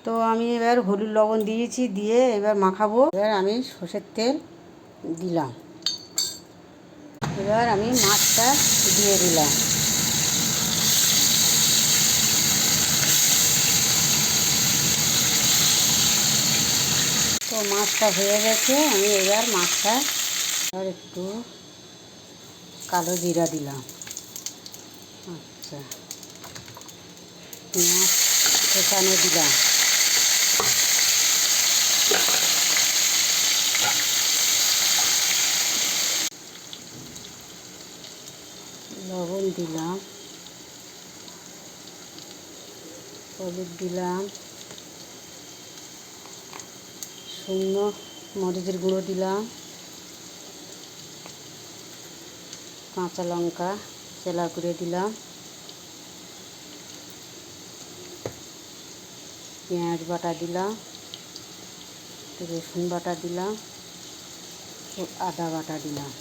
তো আমি এবার হলুদ লবণ দিয়েছি, দিয়ে এবার মাখাবো। এবার আমি সর্ষের তেল দিলাম। এবার আমি মাছটা দিয়ে দিলাম। তো মাছটা হয়ে গেছে। আমি এবার মাছটা আর একটু কালো জিরা দিলাম। আচ্ছা, পেঁয়াজ এখানে দিলাম। লবণ দিলাম, হলুদ দিলাম, শুকনো মরিচের গুঁড়ো দিলাম, কাঁচা লঙ্কা চেলা করে দিলাম, পেঁয়াজ বাটা দিলাম, রসুন বাটা দিলাম, আদা বাটা দিলাম।